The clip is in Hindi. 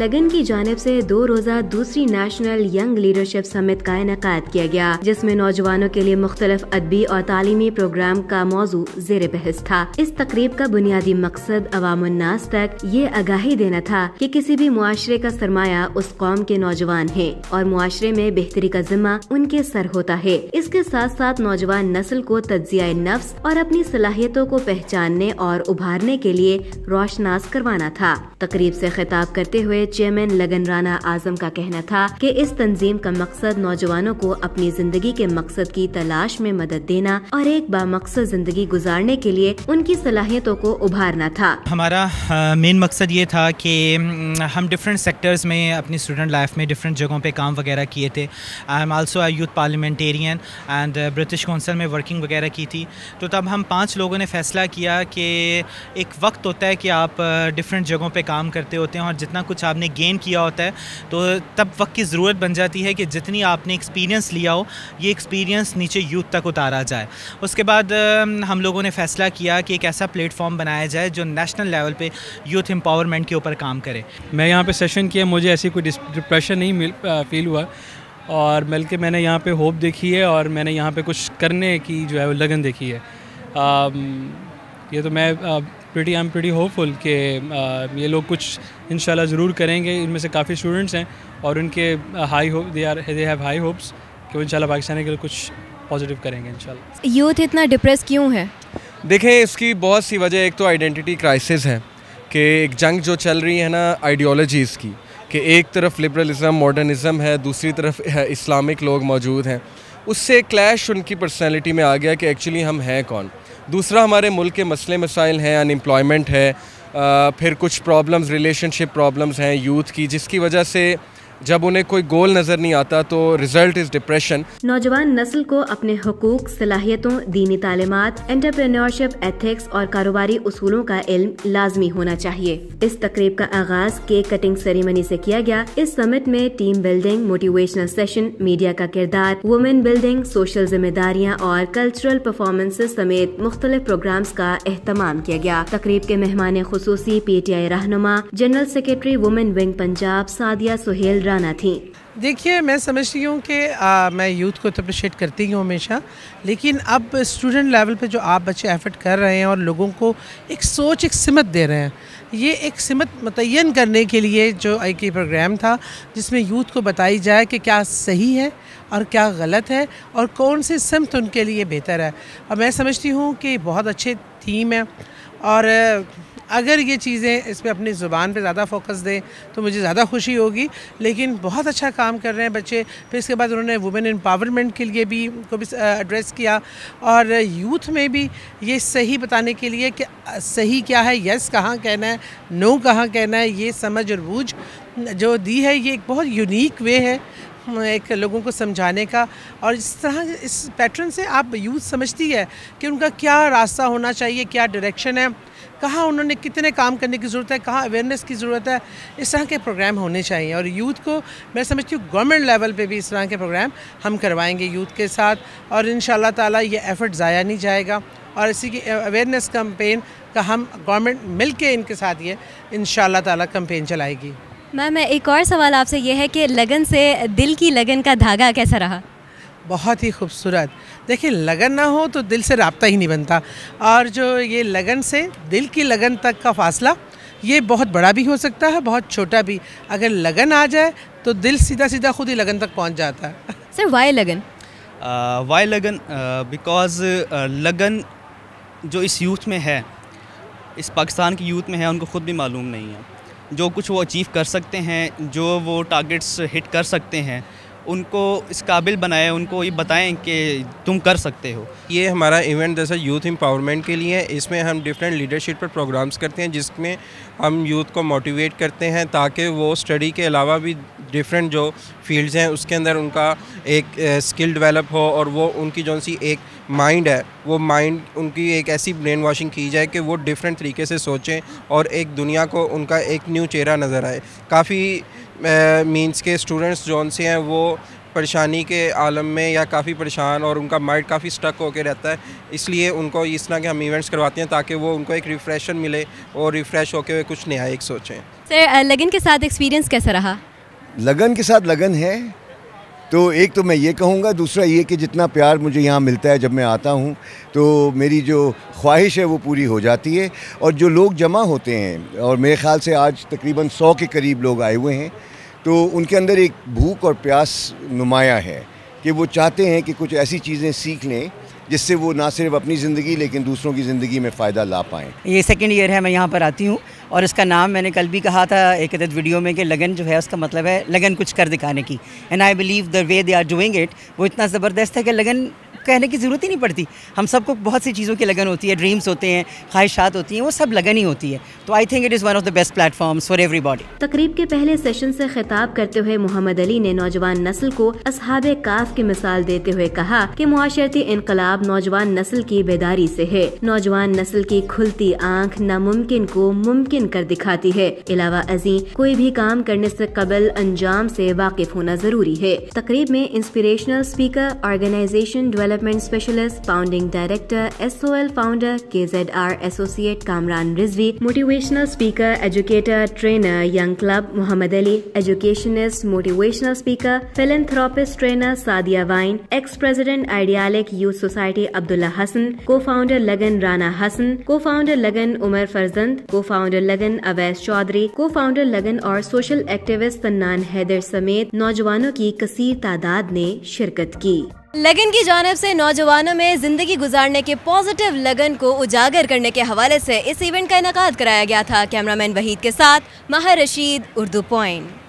लगन की जानिब से 2 रोजा दूसरी नेशनल यंग लीडरशिप समिट का इनेकाद किया गया, जिसमें नौजवानों के लिए मुख्तलिफ अदबी और तालीमी प्रोग्राम का मौजू ज़ेर बहस था। इस तकरीब का बुनियादी मकसद अवामुन्नास तक ये आगाही देना था कि किसी भी मुआशरे का सरमाया उस कौम के नौजवान है और मुआशरे में बेहतरी का जिम्मा उनके सर होता है। इसके साथ साथ नौजवान नस्ल को तज्जिया नफ्स और अपनी सलाहियतों को पहचानने और उभारने के लिए रोशनास करवाना था। तकरीब से खिताब करते हुए चेयरमैन लगन राना आजम का कहना था कि इस तंजीम का मकसद नौजवानों को अपनी जिंदगी के मकसद की तलाश में मदद देना और एक बामकसद जिंदगी गुजारने के लिए उनकी सलाहियतों को उभारना था। हमारा मेन मकसद ये था कि हम डिफरेंट सेक्टर्स में अपनी स्टूडेंट लाइफ में डिफरेंट जगहों पे काम वगैरह किए थे। I am also a youth parliamentarian and British council में वर्किंग वगैरह की थी। तो तब हम 5 लोगों ने फ़ैसला किया कि एक वक्त होता है कि आप डिफरेंट जगहों पे काम करते होते हैं और जितना कुछ आपने गेन किया होता है तो तब वक्त की ज़रूरत बन जाती है कि जितनी आपने एक्सपीरियंस लिया हो ये एक्सपीरियंस नीचे यूथ तक उतारा जाए। उसके बाद हम लोगों ने फ़ैसला किया कि एक ऐसा प्लेटफॉर्म बनाया जाए जो नेशनल लेवल पे यूथ एम्पावरमेंट के ऊपर काम करे। मैं यहाँ पे सेशन किया, मुझे ऐसी कोई डिप्रेशन नहीं फील हुआ और बल्कि मैंने यहाँ पे होप देखी है और मैंने यहाँ पे कुछ करने की जो है वो लगन देखी है। ये तो मैं आई एम प्रीटी होपफुल कि ये लोग कुछ इंशाल्लाह ज़रूर करेंगे। इनमें से काफ़ी स्टूडेंट्स हैं और उनके दे हैव हाई होप्स कि वो इंशाल्लाह पाकिस्तान के लिए कुछ पॉजिटिव करेंगे इंशाल्लाह। यूथ इतना डिप्रेस क्यों है? देखें, इसकी बहुत सी वजह, एक तो आइडेंटिटी क्राइसिस है कि एक जंग जो चल रही है ना आइडियोलॉजीज़ की, कि एक तरफ लिबरलिज़म मॉडर्निज़म है, दूसरी तरफ इस्लामिक लोग मौजूद हैं। उससे क्लैश उनकी पर्सनैलिटी में आ गया कि एक्चुअली हम हैं कौन। दूसरा, हमारे मुल्क के मसले मसाइल हैं, अनएम्प्लॉयमेंट है, फिर कुछ प्रॉब्लम्स रिलेशनशिप प्रॉब्लम्स हैं यूथ की, जिसकी वजह से जब उन्हें कोई गोल नज़र नहीं आता तो रिजल्ट इज़ डिप्रेशन। नौजवान नस्ल को अपने हुकूक, सलाहियतों, दीनी तालीमात, एंटरप्रेन्योरशिप, एथिक्स और कारोबारी उसूलों का इल्म लाजमी होना चाहिए। इस तकरीब का आगाज केक कटिंग सेरेमनी से किया गया। इस समिट में team building, motivational session, media का किरदार, वुमेन बिल्डिंग, सोशल जिम्मेदारियाँ और कल्चरल परफॉर्मेंसेस समेत मुख्तलिफ प्रोग्राम्स का एहतमाम किया गया। तकरीब के मेहमान खुसूसी PTI रहनुमा general secretary women wing Punjab Sadia Sohail Rana थी। देखिए, मैं समझती हूँ कि मैं यूथ को तो अप्रिशिएट करती हूँ हमेशा, लेकिन अब स्टूडेंट लेवल पे जो आप बच्चे एफर्ट कर रहे हैं और लोगों को एक सोच, एक सिमत दे रहे हैं, ये एक सिमत मुतय्यन करने के लिए जो एक प्रोग्राम था जिसमें यूथ को बताई जाए कि क्या सही है और क्या गलत है और कौन सी सिमत उनके लिए बेहतर है। और मैं समझती हूँ कि बहुत अच्छे थीम है और अगर ये चीज़ें इस पर अपनी ज़ुबान पे ज़्यादा फोकस दें तो मुझे ज़्यादा खुशी होगी। लेकिन बहुत अच्छा काम कर रहे हैं बच्चे। फिर इसके बाद उन्होंने वुमेन एम्पावरमेंट के लिए भी को भी एड्रेस किया और यूथ में भी ये सही बताने के लिए कि सही क्या है, यस कहाँ कहना है, नो कहाँ कहना है, ये समझ और बूझ जो दी है, ये एक बहुत यूनिक वे है एक लोगों को समझाने का। और इस तरह इस पैटर्न से आप यूथ समझती है कि उनका क्या रास्ता होना चाहिए, क्या डायरेक्शन है, कहाँ उन्होंने कितने काम करने की ज़रूरत है, कहाँ अवेयरनेस की ज़रूरत है। इस तरह के प्रोग्राम होने चाहिए और यूथ को मैं समझती हूँ गवर्नमेंट लेवल पे भी इस तरह के प्रोग्राम हम करवाएंगे यूथ के साथ और इंशाल्लाह ताला ये एफ़र्ट ज़ाया नहीं जाएगा। और इसी की अवेयरनेस कैंपेन का हम गवर्नमेंट मिल के इनके साथ ये इंशाल्लाह ताला कैंपेन चलाएगी। मैम, एक और सवाल आपसे ये है कि लगन से दिल की लगन का धागा कैसा रहा? बहुत ही खूबसूरत। देखिए, लगन ना हो तो दिल से रब्ता ही नहीं बनता और जो ये लगन से दिल की लगन तक का फासला ये बहुत बड़ा भी हो सकता है, बहुत छोटा भी। अगर लगन आ जाए तो दिल सीधा सीधा खुद ही लगन तक पहुंच जाता है। सर, वाई लगन? वाई लगन बिकॉज लगन जो इस यूथ में है, इस पाकिस्तान की यूथ में है, उनको ख़ुद भी मालूम नहीं है। जो कुछ वो अचीव कर सकते हैं, जो वो टारगेट्स हिट कर सकते हैं, उनको इस काबिल बनाएं, उनको ये बताएं कि तुम कर सकते हो। ये हमारा इवेंट जैसा यूथ एम्पावरमेंट के लिए है। इसमें हम डिफरेंट लीडरशिप पर प्रोग्राम्स करते हैं जिसमें हम यूथ को मोटिवेट करते हैं ताकि वो स्टडी के अलावा भी डिफरेंट जो फील्ड्स हैं उसके अंदर उनका एक स्किल डेवलप हो और वो उनकी जो सी एक माइंड है, वो माइंड उनकी एक ऐसी ब्रेन वॉशिंग की जाए कि वो डिफरेंट तरीके से सोचें और एक दुनिया को उनका एक न्यू चेहरा नज़र आए। काफ़ी मीन्स के स्टूडेंट्स जो से हैं वो परेशानी के आलम में या काफ़ी परेशान और उनका माइंड काफ़ी स्टक होकर रहता है, इसलिए उनको इस तरह के हम इवेंट्स करवाते हैं ताकि वो उनको एक रिफ़्रेशन मिले और रिफ़्रेश होकर वे कुछ नया एक सोचें। सर, लगन के साथ एक्सपीरियंस कैसा रहा? लगन के साथ लगन है तो एक तो मैं ये कहूँगा, दूसरा ये कि जितना प्यार मुझे यहाँ मिलता है जब मैं आता हूँ तो मेरी जो ख्वाहिश है वो पूरी हो जाती है। और जो लोग जमा होते हैं, और मेरे ख़्याल से आज तकरीबन 100 के करीब लोग आए हुए हैं, तो उनके अंदर एक भूख और प्यास नुमाया है कि वो चाहते हैं कि कुछ ऐसी चीज़ें सीख लें जिससे वो ना सिर्फ अपनी ज़िंदगी लेकिन दूसरों की ज़िंदगी में फ़ायदा ला पाएँ। ये सेकंड ईयर है मैं यहाँ पर आती हूँ और इसका नाम मैंने कल भी कहा था एक अदद वीडियो में कि लगन जो है उसका मतलब है लगन कुछ कर दिखाने की। And I believe the way they are doing it वो इतना ज़बरदस्त है कि लगन कहने की ज़रूरत ही नहीं पड़ती। हम सबको बहुत सी चीज़ों की लगन होती है, ड्रीम्स होते हैं, ख्वाहिशात होती हैं, वो सब लगन ही होती है। तो I think it is one of the best platforms for everybody. तकरीब के पहले सेशन से खिताब करते हुए मोहम्मद अली ने नौजवान नस्ल को असहाबे काफ की मिसाल देते हुए कहा कि मुआशरती इनकलाब नौजवान नस्ल की बेदारी से है। नौजवान नस्ल की खुलती आँख नामुमकिन को मुमकिन कर दिखाती है। अलावा अजी कोई भी काम करने से कबल अंजाम से वाकिफ होना जरूरी है। तकरीब में inspirational speaker, organisation development specialist, founding director, SOL founder, KZR associate Kamran Rizvi, motivational speaker, educator, trainer, young club Mohammad Ali, educationist, motivational speaker, philanthropist, trainer Sadia वाइन, ex president idealistic youth society Abdullah Hassan, co founder लगन राना हसन, को फाउंडर लगन उमर फरजंद, को फाउंडर लगन अवैस चौधरी, को फाउंडर लगन और सोशल एक्टिविस्ट तन्नान हैदर समेत नौजवानों की कसीर तादाद ने शिरकत की। लगन की जानिब से नौजवानों में जिंदगी गुजारने के पॉजिटिव लगन को उजागर करने के हवाले से इस इवेंट का इनेकाद कराया गया था। कैमरामैन वहीद के साथ महर रशीद, उर्दू पॉइंट।